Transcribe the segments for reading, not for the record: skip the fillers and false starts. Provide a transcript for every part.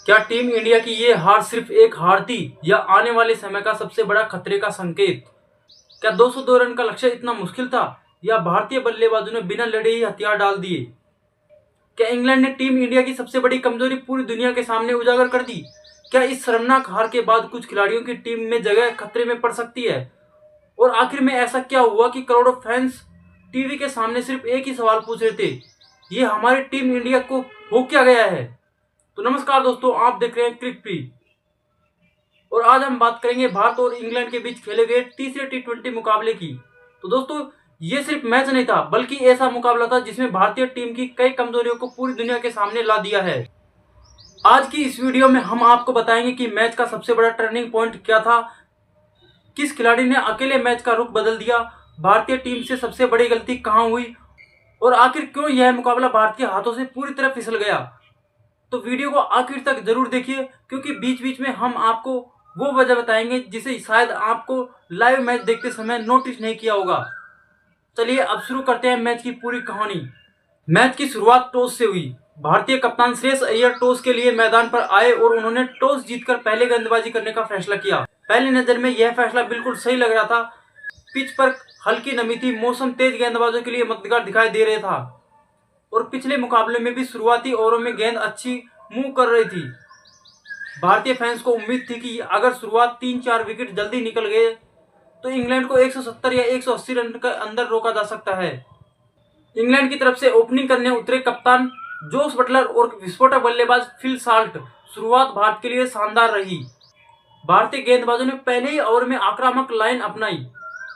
क्या team India की ये हार सिर्फ एक हार थी या आने वाले समय का सबसे बड़ा खतरे का संकेत? क्या 202 रन का लक्ष्य इतना मुश्किल था या भारतीय बल्लेबाजों ने बिना लड़े ही हथियार डाल दिए? क्या इंग्लैंड ने टीम इंडिया की सबसे बड़ी कमजोरी पूरी दुनिया के सामने उजागर कर दी? क्या इस शर्मनाक हार के बाद कुछ खिलाड़ियों की टीम में जगह खतरे में पड़ सकती है? और आखिर में ऐसा क्या हुआ कि करोड़ों फैंस टीवी के सामने सिर्फ एक ही सवाल पूछ रहे थे, ये हमारी टीम इंडिया को हो क्या गया है? तो नमस्कार दोस्तों, आप देख रहे हैं क्रिक फ्री और आज हम बात करेंगे भारत और इंग्लैंड के बीच खेले गए तीसरे टी20 मुकाबले की। तो दोस्तों, ये सिर्फ मैच नहीं था बल्कि ऐसा मुकाबला था जिसमें भारतीय टीम की कई कमजोरियों को पूरी दुनिया के सामने ला दिया है। आज की इस वीडियो में हम आपको बताएंगे कि मैच का सबसे बड़ा टर्निंग पॉइंट क्या था, किस खिलाड़ी ने अकेले मैच का रुख बदल दिया, भारतीय टीम से सबसे बड़ी गलती कहां हुई और आखिर क्यों यह मुकाबला भारतीय हाथों से पूरी तरह फिसल गया। तो वीडियो को आखिर तक जरूर देखिए क्योंकि बीच बीच में हम आपको वो वजह बताएंगे जिसे शायद आपको लाइव मैच देखते समय नोटिस नहीं किया होगा। चलिए अब शुरू करते हैं मैच की पूरी कहानी। मैच की शुरुआत टॉस से हुई। भारतीय कप्तान श्रेयस अय्यर टॉस के लिए मैदान पर आए और उन्होंने टॉस जीतकर पहले गेंदबाजी करने का फैसला किया। पहली नजर में यह फैसला बिल्कुल सही लग रहा था। पिच पर हल्की नमी थी, मौसम तेज गेंदबाजों के लिए मददगार दिखाई दे रहा था और पिछले मुकाबले में भी शुरुआती ओवरों में गेंद अच्छी मूव कर रही थी। भारतीय फैंस को उम्मीद थी कि अगर शुरुआत 3-4 विकेट जल्दी निकल गए तो इंग्लैंड को 170 या 180 रन के अंदर रोका जा सकता है। इंग्लैंड की तरफ से ओपनिंग करने उतरे कप्तान जोस बटलर और विस्फोटक बल्लेबाज फिल साल्ट। शुरुआत भारत के लिए शानदार रही। भारतीय गेंदबाजों ने पहले ही ओवर में आक्रामक लाइन अपनाई।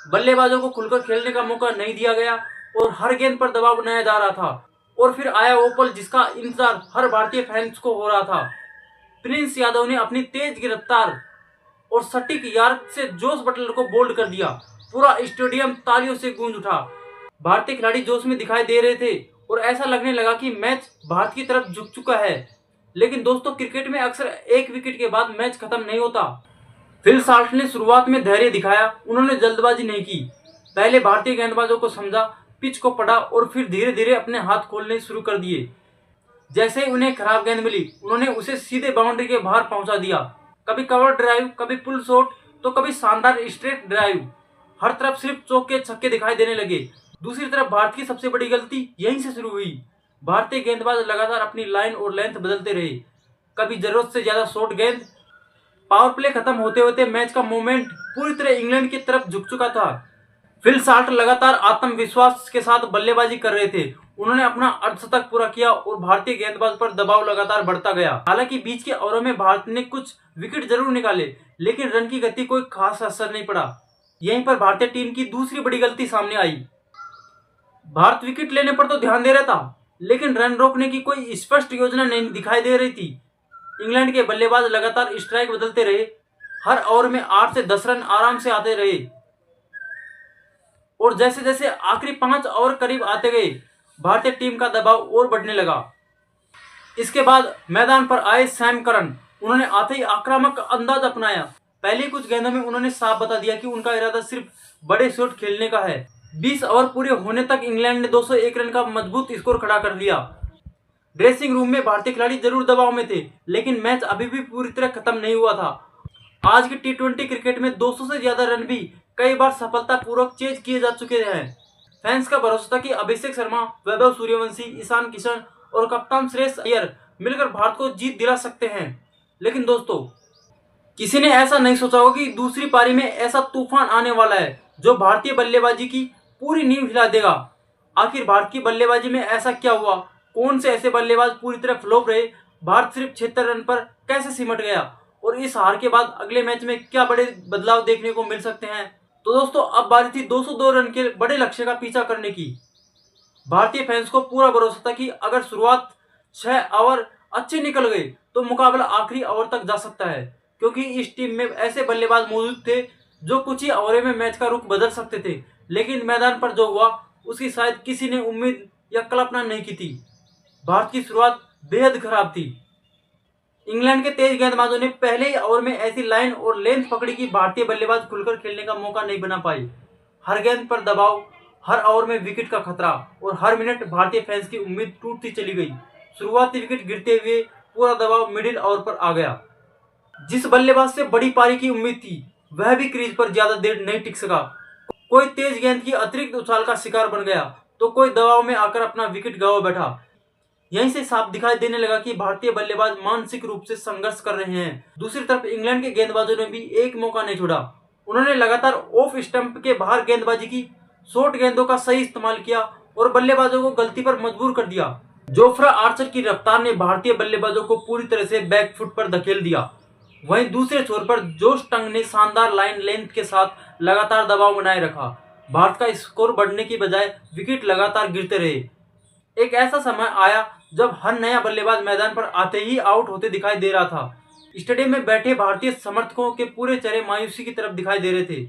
बल्लेबाजों को खुलकर खेलने का मौका नहीं दिया गया और हर गेंद पर दबाव बनाया जा रहा था। और फिर आया वो पल जिसका इंतजार हर भारतीय फैंस को हो रहा था। प्रिंस यादव ने अपनी तेज गिरफ्तार और सटीक यार्क से जोस बटलर को बोल्ड कर दिया। पूरा स्टेडियम तालियों से गूंज उठा। भारतीय खिलाड़ी जोश में दिखाई दे रहे थे और ऐसा लगने लगा कि मैच भारत की तरफ झुक चुका है। लेकिन दोस्तों, क्रिकेट में अक्सर एक विकेट के बाद मैच खत्म नहीं होता। फिल साल्ट ने शुरुआत में धैर्य दिखाया। उन्होंने जल्दबाजी नहीं की। पहले भारतीय गेंदबाजों को समझा, पिच को पढ़ा और फिर धीरे धीरे अपने हाथ खोलने शुरू कर दिए। जैसे ही उन्हें खराब गेंद मिली उन्होंने उसे सीधे बाउंड्री के बाहर पहुंचा दिया। कभी कवर ड्राइव, कभी पुल शॉट, तो कभी शानदार स्ट्रेट ड्राइव। हर तरफ सिर्फ चौके छक्के दिखाई देने लगे। दूसरी तरफ भारत की सबसे बड़ी गलती यहीं से शुरू हुई। भारतीय गेंदबाज लगातार अपनी लाइन और लेंथ बदलते रहे। कभी जरूरत से ज्यादा शॉर्ट गेंद। पावर प्ले खत्म होते होते मैच का मोमेंट पूरी तरह इंग्लैंड की तरफ झुक चुका था। फिल साल्ट लगातार आत्मविश्वास के साथ बल्लेबाजी कर रहे थे। उन्होंने अपना अर्धशतक पूरा किया और भारतीय गेंदबाज पर दबाव लगातार बढ़ता गया। हालांकि बीच के ओवरों में भारत ने कुछ विकेट जरूर निकाले लेकिन रन की गति कोई खास असर नहीं पड़ा। यहीं पर भारतीय टीम की दूसरी बड़ी गलती सामने आई। भारत विकेट लेने पर तो ध्यान दे रहा था लेकिन रन रोकने की कोई स्पष्ट योजना नहीं दिखाई दे रही थी। इंग्लैंड के बल्लेबाज लगातार स्ट्राइक बदलते रहे। हर ओवर में 8 से 10 रन आराम से आते रहे और जैसे जैसे आखिरी 5 ओवर करीब आते गए भारतीय टीम का दबाव और बढ़ने लगा। इसके बाद मैदान पर आए सैम करन। उन्होंने आते ही आक्रामक अंदाज अपनाया। पहले कुछ गेंदों में उन्होंने साफ बता दिया कि उनका इरादा सिर्फ बड़े शॉट खेलने का है। 20 ओवर पूरे होने तक इंग्लैंड ने 201 रन का मजबूत स्कोर खड़ा कर लिया। ड्रेसिंग रूम में भारतीय खिलाड़ी जरूर दबाव में थे लेकिन मैच अभी भी पूरी तरह खत्म नहीं हुआ था। आज के टी20 क्रिकेट में 200 से ज्यादा रन भी कई बार सफलतापूर्वक चेज किए जा चुके हैं। फैंस का भरोसा था कि अभिषेक शर्मा, वैभव सूर्यवंशी, ईशान किशन और कप्तान श्रेयस अय्यर मिलकर भारत को जीत दिला सकते हैं। लेकिन दोस्तों, किसी ने ऐसा नहीं सोचा होगा कि दूसरी पारी में ऐसा तूफान आने वाला है जो भारतीय बल्लेबाजी की पूरी नींव हिला देगा। आखिर भारत की बल्लेबाजी में ऐसा क्या हुआ? कौन से ऐसे बल्लेबाज पूरी तरह फ्लॉप रहे? भारत सिर्फ 76 रन पर कैसे सिमट गया? और इस हार के बाद अगले मैच में क्या बड़े बदलाव देखने को मिल सकते हैं? तो दोस्तों, अब बारी थी 202 रन के बड़े लक्ष्य का पीछा करने की। भारतीय फैंस को पूरा भरोसा था कि अगर शुरुआत 6 ओवर अच्छे निकल गए तो मुकाबला आखिरी ओवर तक जा सकता है क्योंकि इस टीम में ऐसे बल्लेबाज मौजूद थे जो कुछ ही ओवर में मैच का रुख बदल सकते थे। लेकिन मैदान पर जो हुआ उसकी शायद किसी ने उम्मीद या कल्पना नहीं की थी। भारत की शुरुआत बेहद खराब थी। इंग्लैंड के तेज गेंदबाजों ने पहले ही ओवर में ऐसी लाइन और लेंथ पकड़ी कि भारतीय बल्लेबाज खुलकर खेलने का मौका नहीं बना पाए। हर गेंद पर दबाव, हर ओवर में विकेट का खतरा और हर मिनट भारतीय फैंस की उम्मीद टूटती चली गई। शुरुआती विकेट गिरते हुए पूरा दबाव मिडिल ओवर पर आ गया। जिस बल्लेबाज से बड़ी पारी की उम्मीद थी वह भी क्रीज पर ज्यादा देर नहीं टिक सका। कोई तेज गेंद की अतिरिक्त उछाल का शिकार बन गया तो कोई दबाव में आकर अपना विकेट गंवा बैठा। यहीं से साफ दिखाई देने लगा कि भारतीय बल्लेबाज मानसिक रूप से संघर्ष कर रहे हैं। दूसरी तरफ इंग्लैंड के गेंदबाजों ने भी एक मौका नहीं छोड़ा। उन्होंने लगातार ऑफ स्टंप के बाहर गेंदबाजी की, शॉर्ट गेंदों का सही इस्तेमाल किया और बल्लेबाजों को गलती पर मजबूर कर दिया। जोफ्रा आर्चर की रफ्तार ने भारतीय बल्लेबाजों को पूरी तरह से बैक फुट पर धकेल दिया। वहीं दूसरे छोर पर जोश टंग ने शानदार लाइन लेंथ के साथ लगातार दबाव बनाए रखा। भारत का स्कोर बढ़ने की बजाय विकेट लगातार गिरते रहे। एक ऐसा समय आया जब हर नया बल्लेबाज मैदान पर आते ही आउट होते दिखाई दे रहा था। स्टेडियम में बैठे भारतीय समर्थकों के पूरे चेहरे मायूसी की तरफ दिखाई दे रहे थे।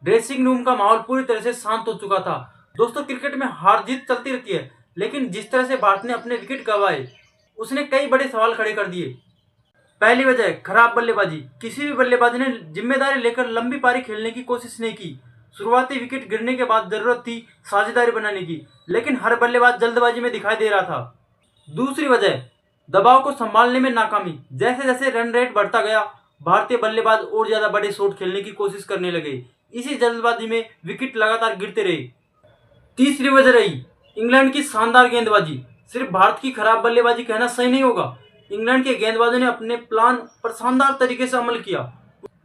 ड्रेसिंग रूम का माहौल पूरी तरह से शांत हो चुका था। दोस्तों, क्रिकेट में हार जीत चलती रहती है, लेकिन जिस तरह से भारत ने अपने विकेट गंवाए उसने कई बड़े सवाल खड़े कर दिए। पहली वजह, खराब बल्लेबाजी। किसी भी बल्लेबाज ने जिम्मेदारी लेकर लंबी पारी खेलने की कोशिश नहीं की। शुरुआती विकेट गिरने के बाद जरूरत थी साझेदारी बनाने की, लेकिन हर बल्लेबाज जल्दबाजी में दिखाई दे रहा था। दूसरी वजह, दबाव को संभालने में नाकामी। जैसे जैसे रन रेट बढ़ता गया भारतीय बल्लेबाज और ज्यादा बड़े शॉट खेलने की कोशिश करने लगे। इसी जल्दबाजी में विकेट लगातार गिरते रहे। तीसरी वजह रही इंग्लैंड की शानदार गेंदबाजी। सिर्फ भारत की खराब बल्लेबाजी कहना सही नहीं होगा। इंग्लैंड के गेंदबाजों ने अपने प्लान पर शानदार तरीके से अमल किया।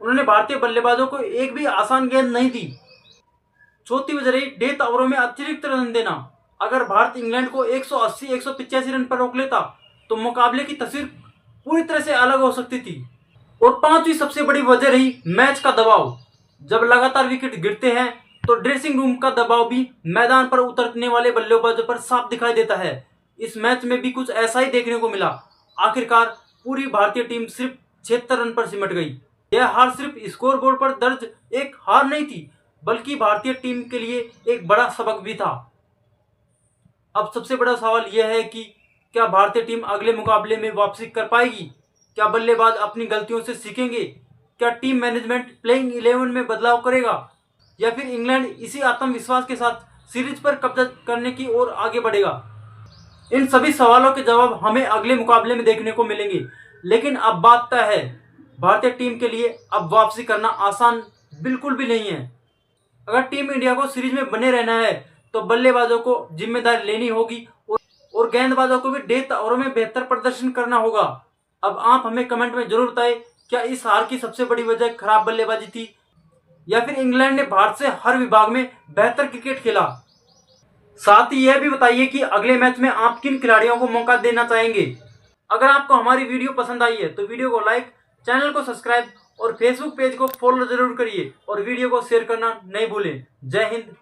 उन्होंने भारतीय बल्लेबाजों को एक भी आसान गेंद नहीं दी। चौथी वजह रही डेथ ओवरों में अतिरिक्त रन देना। अगर भारत इंग्लैंड को 180-185 रन पर रोक लेता तो मुकाबले की तस्वीर पूरी तरह से अलग हो सकती थी। और पांचवी सबसे बड़ी वजह रही मैच का दबाव। जब लगातार विकेट गिरते हैं तो ड्रेसिंग रूम का दबाव भी मैदान पर उतरने वाले बल्लेबाजों पर साफ दिखाई देता है। इस मैच में भी कुछ ऐसा ही देखने को मिला। आखिरकार पूरी भारतीय टीम सिर्फ 76 रन पर सिमट गई। यह हार सिर्फ स्कोरबोर्ड पर दर्ज एक हार नहीं थी, बल्कि भारतीय टीम के लिए एक बड़ा सबक भी था। अब सबसे बड़ा सवाल यह है कि क्या भारतीय टीम अगले मुकाबले में वापसी कर पाएगी? क्या बल्लेबाज अपनी गलतियों से सीखेंगे? क्या टीम मैनेजमेंट प्लेइंग 11 में बदलाव करेगा? या फिर इंग्लैंड इसी आत्मविश्वास के साथ सीरीज पर कब्जा करने की ओर आगे बढ़ेगा? इन सभी सवालों के जवाब हमें अगले मुकाबले में देखने को मिलेंगे। लेकिन अब बात तय है, भारतीय टीम के लिए अब वापसी करना आसान बिल्कुल भी नहीं है। अगर टीम इंडिया को सीरीज में बने रहना है तो बल्लेबाजों को जिम्मेदारी लेनी होगी और गेंदबाजों को भी डेथ ओवरों में बेहतर प्रदर्शन करना होगा। अब आप हमें कमेंट में जरूर बताएं, क्या इस हार की सबसे बड़ी वजह खराब बल्लेबाजी थी या फिर इंग्लैंड ने भारत से हर विभाग में बेहतर क्रिकेट खेला? साथ ही यह भी बताइए कि अगले मैच में आप किन खिलाड़ियों को मौका देना चाहेंगे। अगर आपको हमारी वीडियो पसंद आई है तो वीडियो को लाइक, चैनल को सब्सक्राइब और फेसबुक पेज को फॉलो जरूर करिए और वीडियो को शेयर करना नहीं भूलें। जय हिंद।